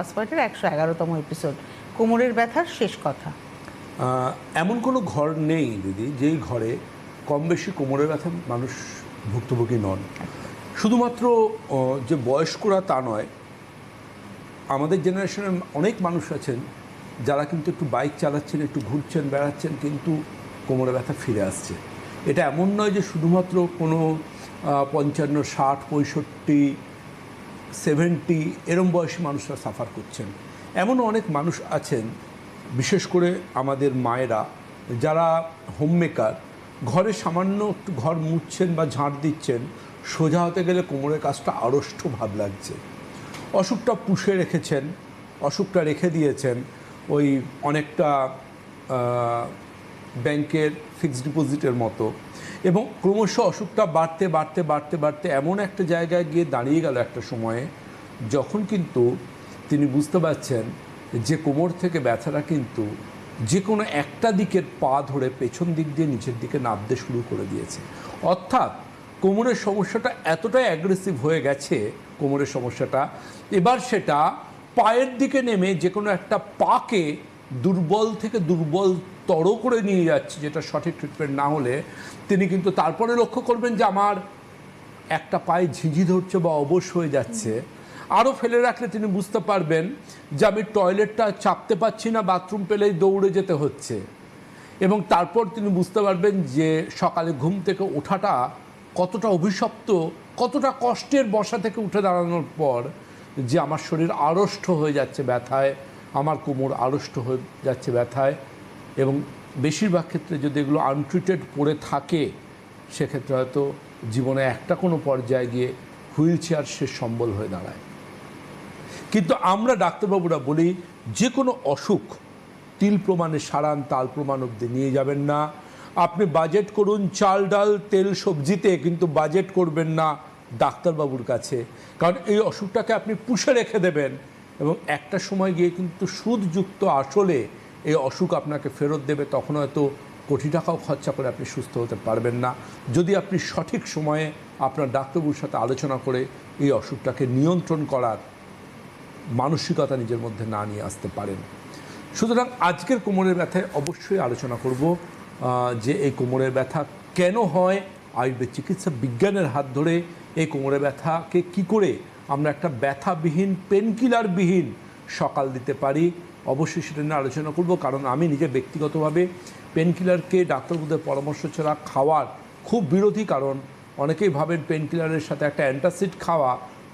পাসপোর্টের 111তম এপিসোড, কোমরের ব্যথার শেষ কথা। এমন কোনো ঘর নেই দিদি যেই ঘরে কম বেশি কোমরের ব্যথা মানুষ ভুক্তভোগী নন। শুধুমাত্র যে বয়স্করা তা নয়, আমাদের জেনারেশনের অনেক মানুষ আছেন যারা কিন্তু একটু বাইক চালাচ্ছেন, একটু ঘুরছেন, বেড়াচ্ছেন, কিন্তু কোমরে ব্যথা ফিরে আসছে। এটা এমন নয় যে শুধুমাত্র কোনো 55, 60, 65, 70 এরম বয়সী মানুষরা সাফার করছেন। এমনও অনেক মানুষ আছেন, বিশেষ করে আমাদের মায়েরা যারা হোমমেকার, ঘরে সামান্য একটু ঘর মুছছেন বা ঝাঁট দিচ্ছেন, সোজা হতে গেলে কোমরের কাজটা আড়ষ্ট ভাব লাগছে। অসুখটা পুষে রেখেছেন, অসুখটা রেখে দিয়েছেন ওই অনেকটা ব্যাংকের ফিক্সড ডিপোজিটের মতো, এবং ক্রমশ অসুখটা বাড়তে বাড়তে বাড়তে বাড়তে এমন একটা জায়গায় গিয়ে দাঁড়িয়ে গেল একটা সময়ে, যখন কিন্তু তিনি বুঝতে পারছেন যে কোমর থেকে ব্যথাটা কিন্তু যে কোনো একটা দিকের পা ধরে পেছন দিক দিয়ে নিচের দিকে নামতে শুরু করে দিয়েছে। অর্থাৎ কোমরের সমস্যাটা এতটাই অ্যাগ্রেসিভ হয়ে গেছে, কোমরের সমস্যাটা এবার সেটা পায়ের দিকে নেমে যে কোনো একটা পাকে দুর্বল থেকে দুর্বলতর করে নিয়ে যাচ্ছে, যেটা সঠিক ট্রিটমেন্ট না হলে তিনি কিন্তু তারপরে লক্ষ্য করবেন যে আমার একটা পায়ে ঝিঝি ধরছে বা অবশ হয়ে যাচ্ছে। আরও ফেলে রাখলে তিনি বুঝতে পারবেন যে আমি টয়লেটটা চাপতে পারছি না, বাথরুম পেলেই দৌড়ে যেতে হচ্ছে। এবং তারপর তিনি বুঝতে পারবেন যে সকালে ঘুম থেকে ওঠাটা কতটা অভিশপ্ত, কতটা কষ্টের, বসা থেকে উঠে দাঁড়ানোর পর যে আমার শরীর আড়ষ্ট হয়ে যাচ্ছে ব্যথায়, আমার কোমর আড়ষ্ট হয়ে যাচ্ছে ব্যথায়। এবং বেশিরভাগ ক্ষেত্রে যদি এগুলো আনট্রিটেড পড়ে থাকে, সেক্ষেত্রে হয়তো জীবনে একটা কোনো পর্যায়ে গিয়ে হুইল চেয়ার শেষ সম্বল হয়ে দাঁড়ায়। কিন্তু আমরা ডাক্তারবাবুরা বলি যে কোনো অসুখ তিল প্রমাণে সারান, তাল প্রমাণ অবধি নিয়ে যাবেন না। আপনি বাজেট করুন চাল ডাল তেল সবজিতে, কিন্তু বাজেট করবেন না ডাক্তারবাবুর কাছে, কারণ এই অসুখটাকে আপনি পুষে রেখে দেবেন এবং একটা সময় গিয়ে কিন্তু সুদযুক্ত আসলে এই অসুখ আপনাকে ফেরত দেবে। তখন হয়তো কোটি টাকাও খরচা করে আপনি সুস্থ হতে পারবেন না, যদি আপনি সঠিক সময়ে আপনার ডাক্তারবাবুর সাথে আলোচনা করে এই অসুখটাকে নিয়ন্ত্রণ করার মানসিকতা নিজের মধ্যে না নিয়ে আসতে পারেন। সুতরাং আজকের কোমরের ব্যথায় অবশ্যই আলোচনা করব যে এই কোমরের ব্যথা কেন হয়, আয়ুর্বেদ চিকিৎসা বিজ্ঞানের হাত ধরে এই কোমরের ব্যথাকে কি করে আমরা একটা ব্যথাবিহীন, পেনকিলারবিহীন সকাল দিতে পারি। অবশ্যই সেটা নিয়ে আলোচনা করব, কারণ আমি নিজে ব্যক্তিগতভাবে পেনকিলারকে ডাক্তারবাবুদের পরামর্শ ছাড়া খাওয়ার খুব বিরোধী। কারণ অনেকেই ভাবেন পেনকিলারের সাথে একটা অ্যান্টাসিড খাওয়া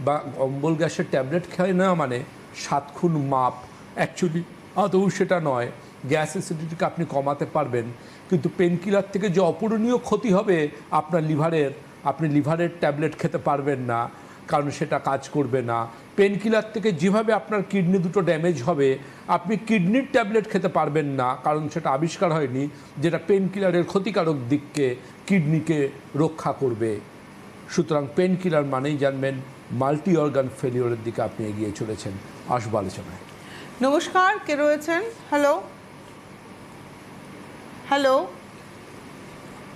বা অম্বল গ্যাসের ট্যাবলেট খাই না মানে 7 খুন মাপ। অ্যাকচুয়ালি আদৌ সেটা নয়। গ্যাস অ্যাসিডিটিকে আপনি কমাতে পারবেন, কিন্তু পেনকিলার থেকে যে অপূরণীয় ক্ষতি হবে আপনার লিভারের, আপনি লিভারের ট্যাবলেট খেতে পারবেন না, কারণ সেটা কাজ করবে না। পেনকিলার থেকে যেভাবে আপনার কিডনি দুটো ড্যামেজ হবে, আপনি কিডনির ট্যাবলেট খেতে পারবেন না, কারণ সেটা আবিষ্কার হয়নি যেটা পেনকিলারের ক্ষতিকারক দিককে, কিডনিকে রক্ষা করবে। সুতরাং পেনকিলার মানেই জানবেন মাল্টি অর্গান ফেলিওরের দিকে আপনি এগিয়ে চলেছেন। আসবো আলোচনায়। নমস্কার, কে রয়েছেন? Hello hello.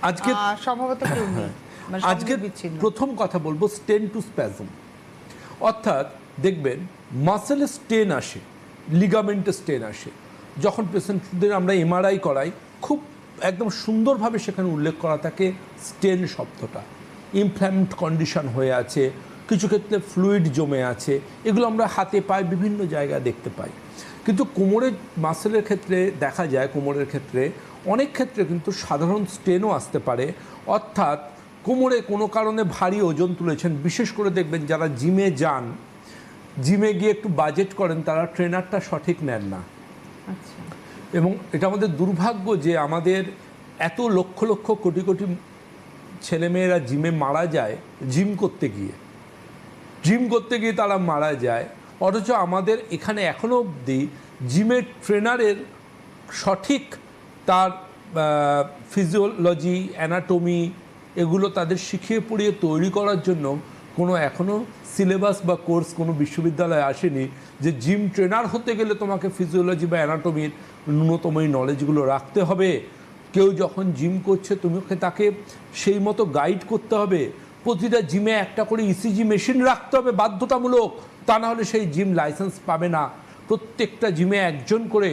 আজকে সম্ভবত কেউ নেই, আজকে প্রথম কথা বলবো স্টেন টু স্প্যাজম। অর্থাৎ দেখবেন মাসেলে স্টেন আসে, লিগামেন্টে স্টেন আসে। যখন পেশেন্টদের আমরা এমআরআই করাই, খুব একদম সুন্দরভাবে সেখানে উল্লেখ করা থাকে স্টেন শব্দটা। ইনফ্ল্যামড কন্ডিশন হয়ে আছে, কিছু ক্ষেত্রে ফ্লুইড জমে আছে, এগুলো আমরা হাতে পায়ে বিভিন্ন জায়গায় দেখতে পাই। কিন্তু কোমরের মাসেলের ক্ষেত্রে দেখা যায়, কোমরের ক্ষেত্রে অনেক ক্ষেত্রে কিন্তু সাধারণ স্টেনও আসতে পারে। অর্থাৎ কোমরে কোনো কারণে ভারী ওজন তুলেছেন, বিশেষ করে দেখবেন যারা জিমে যান, জিমে গিয়ে একটু বাজেট করেন, তারা ট্রেনারটা সঠিক নেন না। আচ্ছা। এবং এটা আমাদের দুর্ভাগ্য যে আমাদের এত লক্ষ লক্ষ কোটি কোটি ছেলেমেয়েরা জিমে মারা যায়, জিম করতে গিয়ে তারা মারা যায়। অথচ আমাদের এখানে এখনও অবধি জিমের ট্রেনারের সঠিক তার ফিজিওলজি, অ্যানাটমি এগুলো তাদের শিখিয়ে পড়িয়ে তৈরি করার জন্য কোনো এখনও সিলেবাস বা কোর্স কোনো বিশ্ববিদ্যালয়ে আসেনি যে জিম ট্রেনার হতে গেলে তোমাকে ফিজিওলজি বা অ্যানাটমির ন্যূনতম এই নলেজগুলো রাখতে হবে। কেউ যখন জিম করছে তোমাকে তাকে সেই মতো গাইড করতে হবে। প্রতিটা জিমে একটা করে ইসিজি মেশিন রাখতে হবে বাধ্যতামূলক, তা না হলে সেই জিম লাইসেন্স পাবে না। প্রত্যেকটা জিমে একজন করে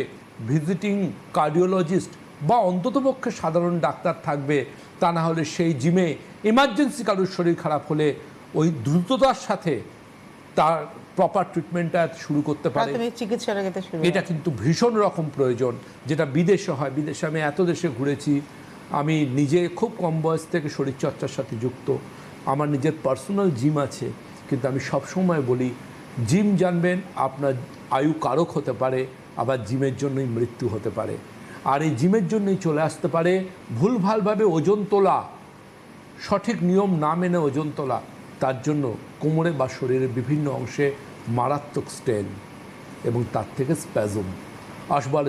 ভিজিটিং কার্ডিওলজিস্ট বা অন্ততপক্ষে সাধারণ ডাক্তার থাকবে। তা না হলে সেই জিমে ইমার্জেন্সি কারোর শরীর খারাপ হলে ওই দ্রুততার সাথে তার প্রপার ট্রিটমেন্টটা শুরু করতে পারে। প্রাথমিক চিকিৎসাটা যাতে শুরু হয়। এটা কিন্তু ভীষণ রকম প্রয়োজন, যেটা বিদেশে হয়। বিদেশে আমি এত দেশে ঘুরেছি, আমি নিজে খুব কম বয়স থেকে শরীরচর্চার সাথে যুক্ত, আমার নিজের পার্সোনাল জিম আছে। কিন্তু আমি সবসময় বলি, জিম জানবেন আপনার আয়ু কারক হতে পারে, আবার জিমের জন্যই মৃত্যু হতে পারে। আর এই জিমের জন্যই চলে আসতে পারে ভুলভালভাবে ওজন তোলা, সঠিক নিয়ম না মেনে ওজন তোলা। তার জন্য কোমরে বা শরীরের বিভিন্ন অংশে মারাত্মক স্ট্রেন এবং তার থেকে স্প্যাজম আসবো আলোচনা।